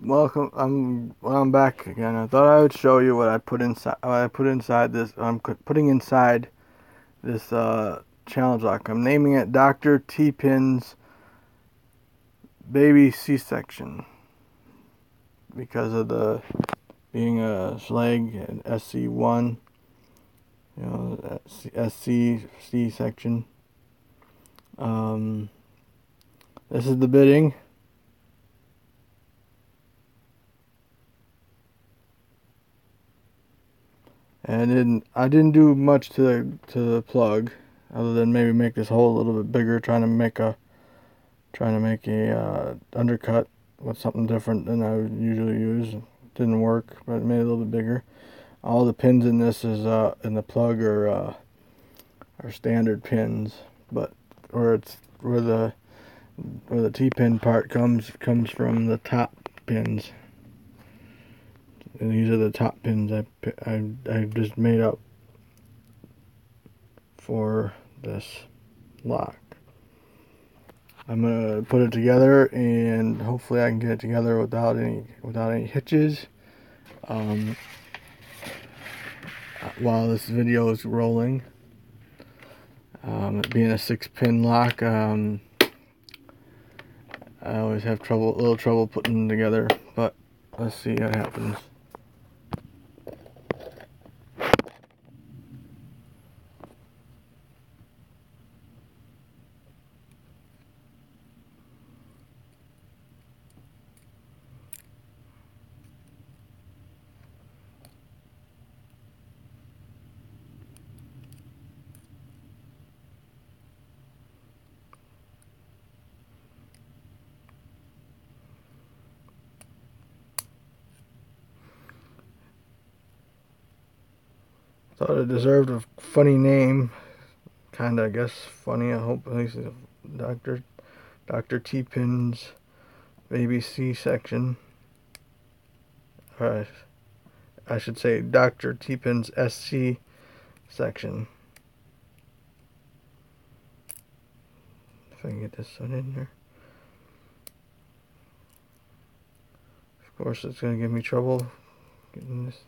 Welcome. I'm back again. I thought I would show you what I put inside. What I put inside this. I'm putting inside this challenge lock. I'm naming it Dr. T-Pin's Baby C-section because of the being a Schlage and SC1. You know, SC C-section. This is the bidding. And I didn't do much to the plug, other than maybe make this hole a little bit bigger, trying to make a undercut with something different than I would usually use. It didn't work, but it made it a little bit bigger. All the pins in this is in the plug are standard pins, but where the T-pin part comes from the top pins. And these are the top pins I just made up for this lock. I'm gonna put it together, and hopefully I can get it together without any hitches. While this video is rolling, it being a 6-pin lock, I always have a little trouble putting them together. But let's see what happens. Thought it deserved a funny name, kinda, I guess, funny. I hope at least Dr. T-Pin's Baby C-section. Or I should say Dr. T-Pin's SC section. If I can get this one in there. Of course, it's going to give me trouble getting this.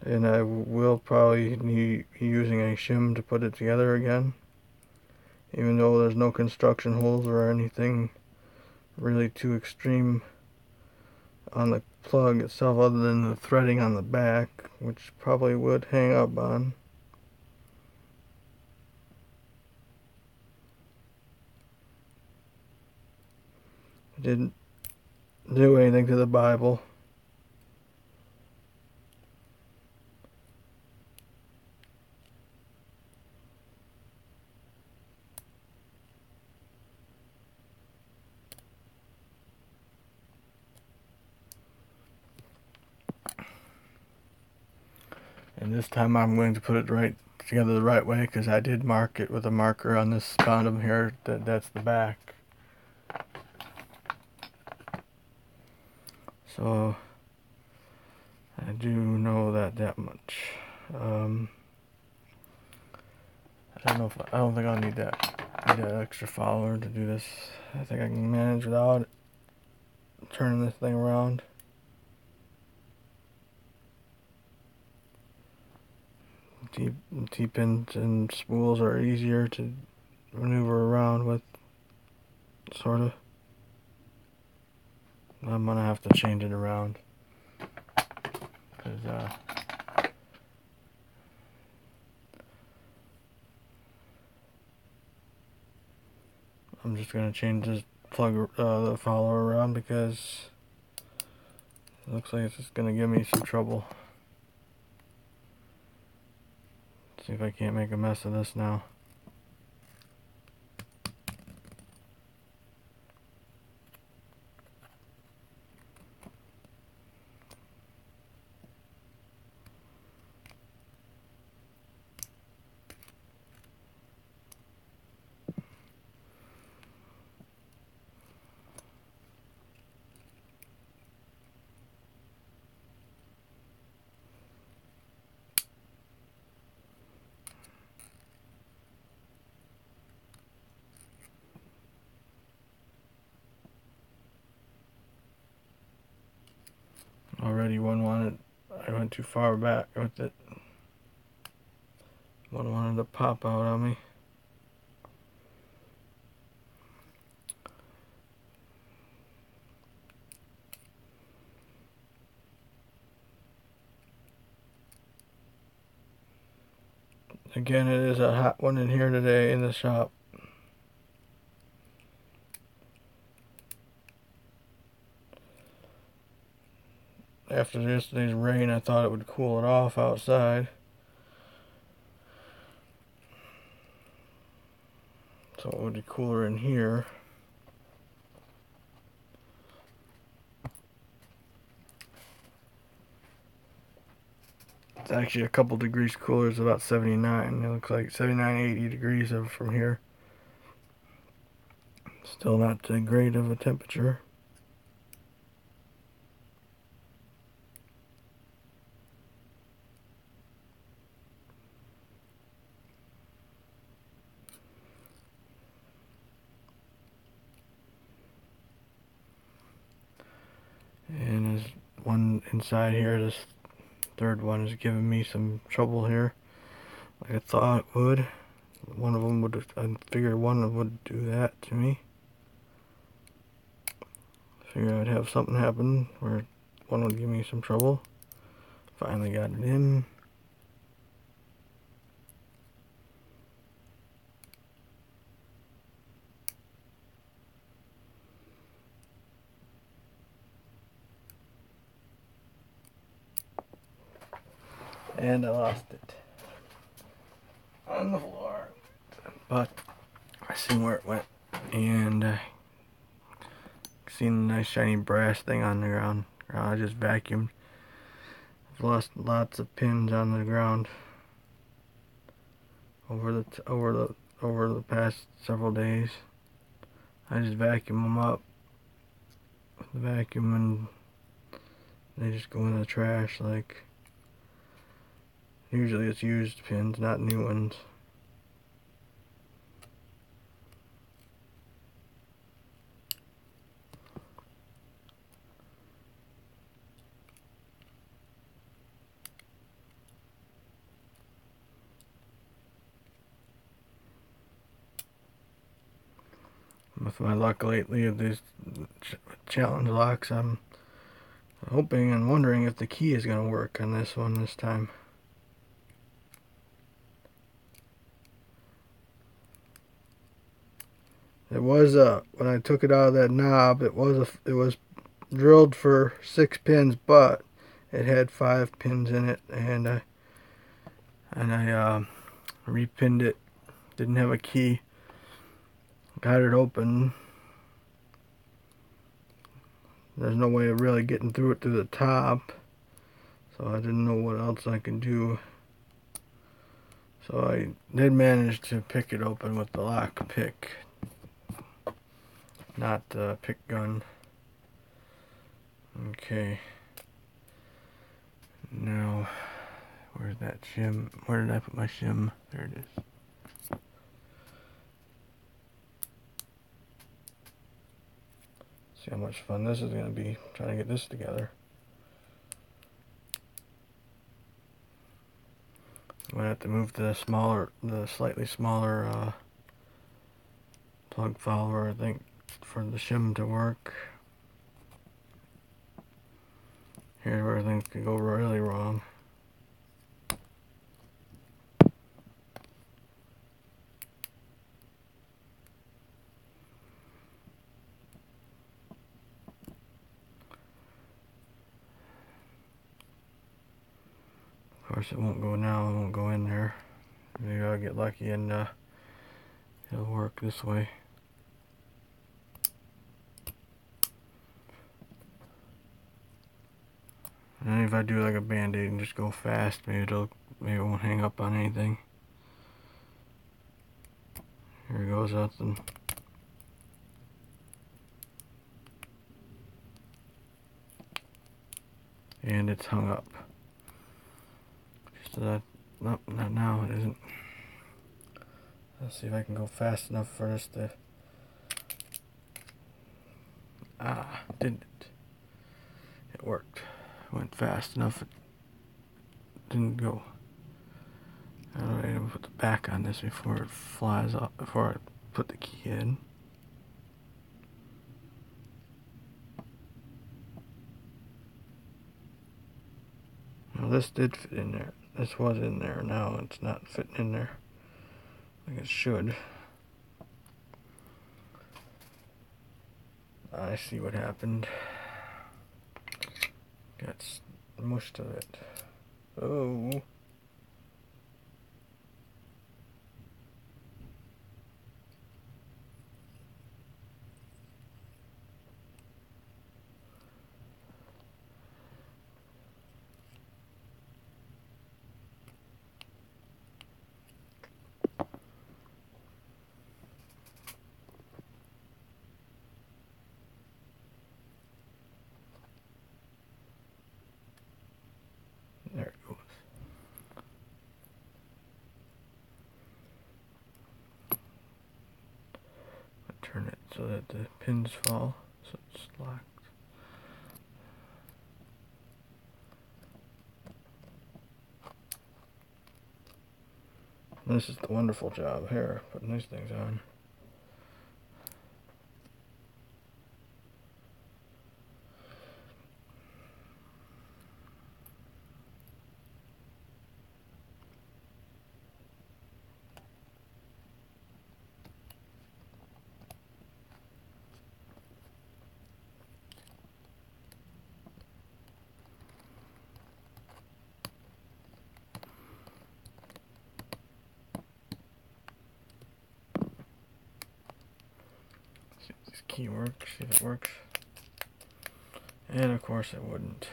And I will probably be using a shim to put it together again. Even though there's no construction holes or anything really too extreme on the plug itself, other than the threading on the back, which probably would hang up on. I didn't do anything to the Bible. And this time I'm going to put it together the right way, because I did mark it with a marker on this bottom here. That's the back. So I do know that much. I don't think I'll need that extra follower to do this. I think I can manage without turning this thing around. T-pins and spools are easier to maneuver around with, sort of. I'm gonna have to change it around, because I'm just gonna change this plug the follower around, because it looks like it's just gonna give me some trouble. See if I can't make a mess of this now. already. One wanted, I went too far back with it. One wanted to pop out on me. Again, it is a hot one in here today in the shop. After yesterday's rain, I thought it would cool it off outside. So it would be cooler in here. It's actually a couple degrees cooler. It's about 79. It looks like 79, 80 degrees from here. Still not that great of a temperature. And there's one inside here. This third one is giving me some trouble here, like I thought it would. One of them would, I figured one would do that to me. Figured I'd have something happen where one would give me some trouble. Finally got it in. And I lost it on the floor, but I seen where it went, and seen a nice shiny brass thing on the ground. I just vacuumed. I've lost lots of pins on the ground over the past several days. I just vacuum them up with the vacuum, and they just go in the trash. Like, usually it's used pins, not new ones. With my luck lately of these challenge locks, I'm hoping and wondering if the key is going to work on this one this time. It was when I took it out of that knob, it was drilled for 6 pins, but it had 5 pins in it, and I repinned it. Didn't have a key. Got it open. There's no way of really getting through it through the top, so I didn't know what else I could do. So I did manage to pick it open with the lock pick, not the pick gun. Okay. Now, where's that shim? Where did I put my shim? There it is. See how much fun this is going to be, trying to get this together. I'm going to have to move the slightly smaller plug follower, I think, for the shim to work. Here's where things could go really wrong. Of course, it won't go now. It won't go in there. Maybe I'll get lucky and it'll work this way. And if I do like a band-aid and just go fast, maybe it won't hang up on anything. Here goes nothing. And it's hung up. So that, nope, not now, it isn't. Let's see if I can go fast enough for this to... Didn't it? It worked. went fast enough. It didn't go. Alright, I'm gonna put the back on this before it flies off, before I put the key in. Well, this did fit in there. This was in there. Now it's not fitting in there like it should. I see what happened. Got most of it. Oh. There it goes. I turn it so that the pins fall, so it's locked. And this is the wonderful job here, putting these things on. See if this key works, see if it works. And of course it wouldn't.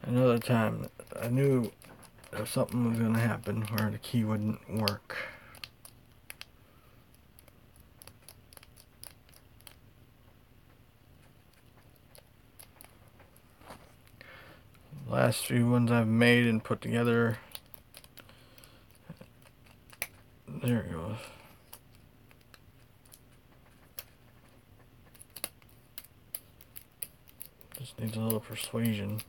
Another time I knew that something was going to happen where the key wouldn't work. The last few ones I've made and put together, there it goes. Just needs a little persuasion.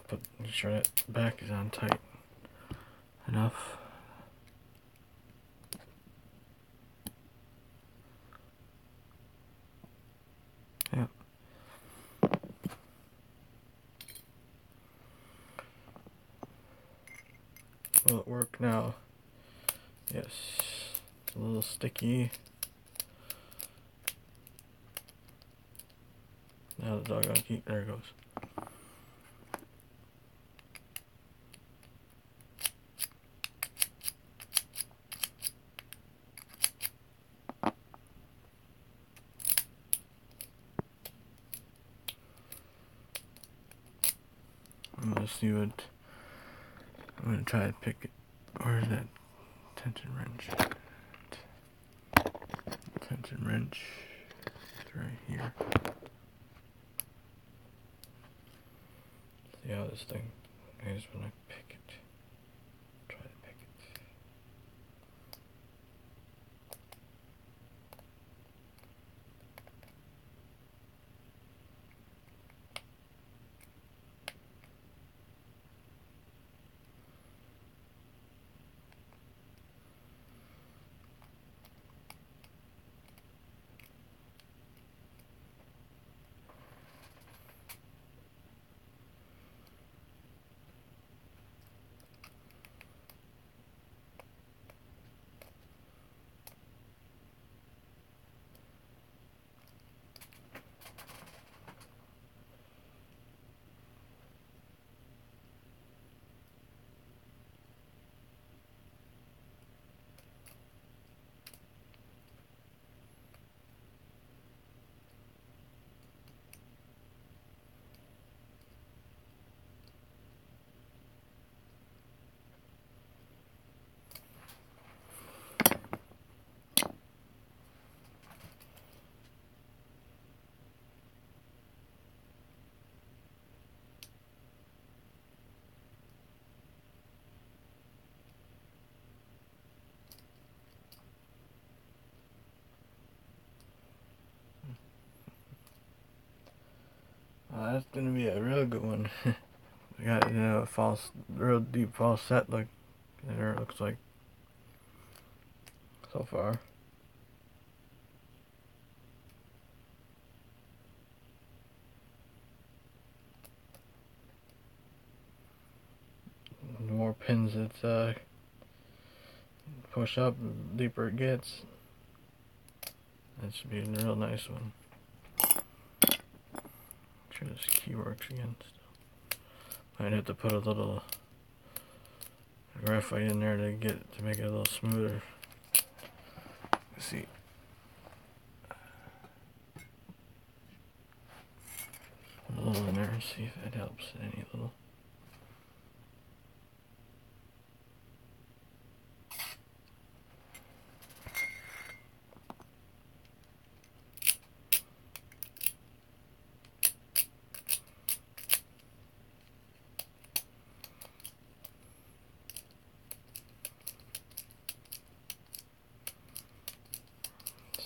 But make sure that back is on tight enough. Yep. Will it work now? Yes. It's a little sticky. Now the doggone key, there it goes. I'm gonna see what, I'm gonna try to pick it. Where's that tension wrench? Tension wrench, it's right here. See how this thing is when I pick it. Try to pick it. that's gonna be a real good one. We got a real deep false set look there. It looks like so far. The more pins it push up, the deeper it gets. That should be a real nice one. Make sure this key works again. Might have to put a little graphite in there to make it a little smoother. Let's see. Put a little in there and see if that helps any little.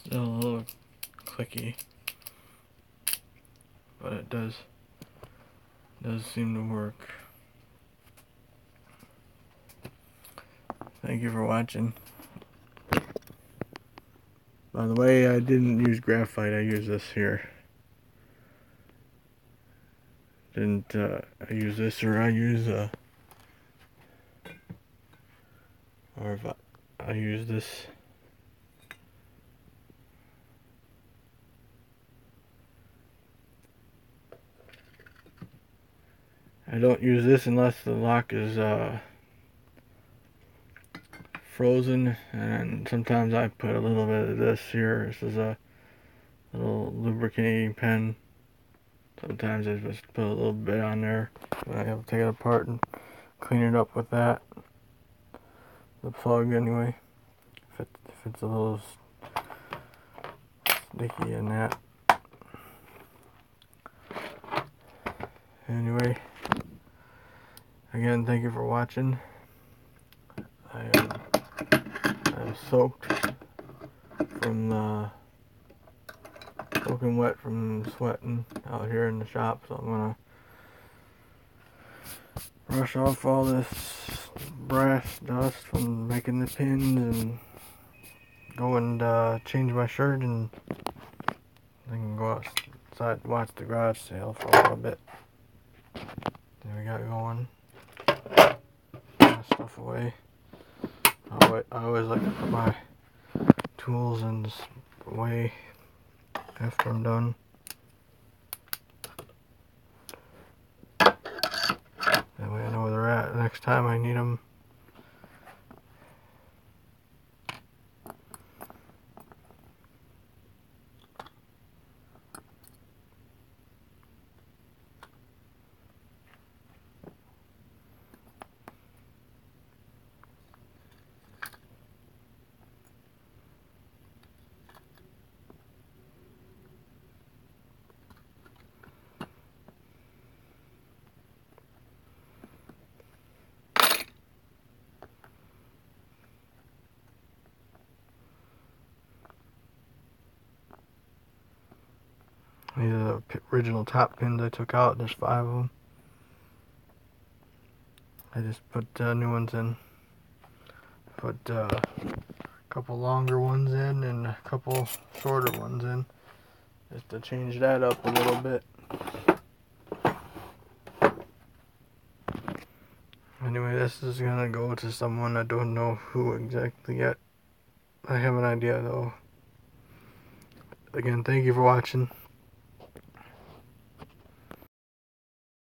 Still a little clicky, but it does seem to work. Thank you for watching. By the way, I didn't use graphite, I used this here. Didn't I use this, or I use or if I use this. I don't use this unless the lock is frozen, and sometimes I put a little bit of this here. This is a little lubricating pen. Sometimes I just put a little bit on there. I have to take it apart and clean it up with that. The plug anyway. If it's a little sticky in that. Anyway, again, thank you for watching. I'm soaked from soaking wet from sweating out here in the shop, so I'm gonna brush off all this brass dust from making the pins and go and change my shirt, and I can go outside and watch the garage sale for a little bit. Then we got going. Put that stuff away. I always like to put my tools away after I'm done. That way I know where they're at next time I need them. These are the original top pins I took out. There's 5 of them. I just put new ones in. Put a couple longer ones in and a couple shorter ones in, just to change that up a little bit. Anyway, this is gonna go to someone, I don't know who exactly yet. I have an idea though. Again, thank you for watching.